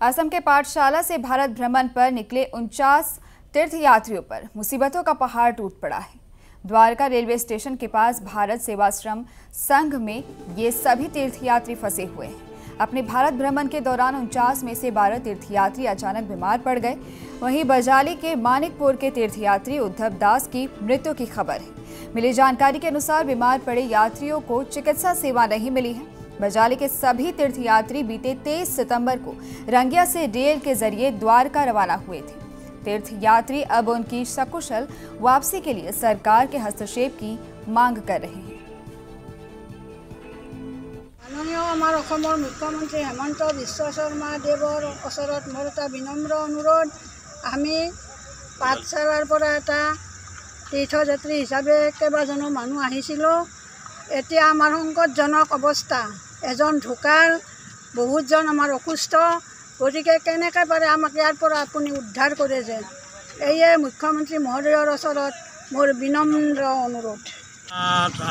असम के पाठशाला से भारत भ्रमण पर निकले 49 तीर्थयात्रियों पर मुसीबतों का पहाड़ टूट पड़ा है। द्वारका रेलवे स्टेशन के पास भारत सेवाश्रम संघ में ये सभी तीर्थयात्री फंसे हुए हैं। अपने भारत भ्रमण के दौरान 49 में से 12 तीर्थयात्री अचानक बीमार पड़ गए। वहीं बजाली के मानिकपुर के तीर्थयात्री उद्धव दास की मृत्यु की खबर है। मिली जानकारी के अनुसार बीमार पड़े यात्रियों को चिकित्सा सेवा नहीं मिली है। बजाली के सभी तीर्थयात्री बीते 23 सितंबर को रंगिया से रेल के जरिए द्वारका रवाना हुए थे। तीर्थयात्री अब उनकी सकुशल वापसी के लिए सरकार के हस्तक्षेप की मांग कर रहे हैं। माननीय मुख्यमंत्री हेमंत बिश्व शर्मा देवर ओसरत मोर एटा विनम्र अनुरोध। आमी पाठशालार পৰা এটা तीर्थयात्री हिसाबे केबाजनो मानुह आहिছিলো। এতিয়া আমাৰ সংকটজনক অৱস্থা, এজন ঢুকাল, বহুতজন আমাৰ অসুস্থ। গতিকে কেনেকৈ পাৰে আমাক ইয়াৰ পৰা আপুনি উদ্ধাৰ কৰে যেন, এয়ে মুখ্যমন্ত্ৰী মহোদয়ৰ ওচৰত মোৰ বিনম্ৰ অনুৰোধ।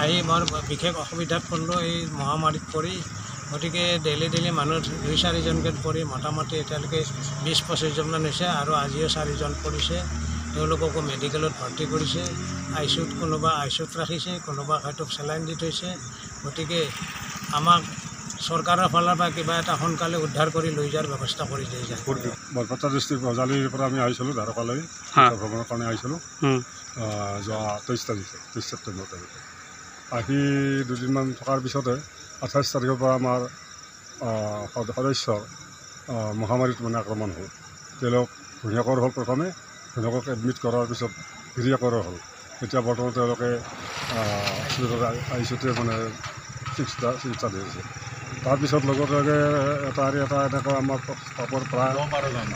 আহি মোৰ বিশেষ অসুবিধাত পৰিলোঁ এই মহামাৰীত পৰি। গতিকে ডেইলি মানুহ 2-4জনকৈ পৰি মোটামুটি এতিয়ালৈকে 20-25জনমান হৈছে আৰু আজিও 4জন পৰিছে। তেওঁলোককো মেডিকেলত ভৰ্তি কৰিছে। আইচিউত কোনোবা আইচিউত ৰাখিছে, কোনোবা হয়তো চেলাইন দি থৈছে। গতিকে আমাক চৰকাৰৰ ফালৰ পৰা কিবা এটা সোনকালে উদ্ধাৰ কৰি লৈ যোৱাৰ ব্যৱস্থা কৰি দিয়ে যায়। বৰপেটা ডিষ্ট্ৰিক্ট বজালিৰ পৰা আমি আহিছিলোঁ দ্বাৰকালৈ ভ্ৰমণৰ কাৰণে আহিছিলোঁ যোৱা 23 ছেপ্টেম্বৰ তাৰিখে। আহি দুদিনমান থকাৰ পিছতে 28 তাৰিখৰ পৰা আমাৰ সদস্যৰ মহামাৰীত আক্ৰমণ হ'ল। তেওঁলোক ঘূণীয়াকৰ হ'ল, প্ৰথমে ঘূণীয়াকক এডমিট কৰাৰ পিছত গিৰিয়াকৰ হ'ল। এতিয়া বৰ্তমান তেওঁলোকে আইচিউতে চিকিৎসা দি আছে। তাৰপিছত লগে এটা এনেকুৱা আমাৰ প্ৰায় 10-12জন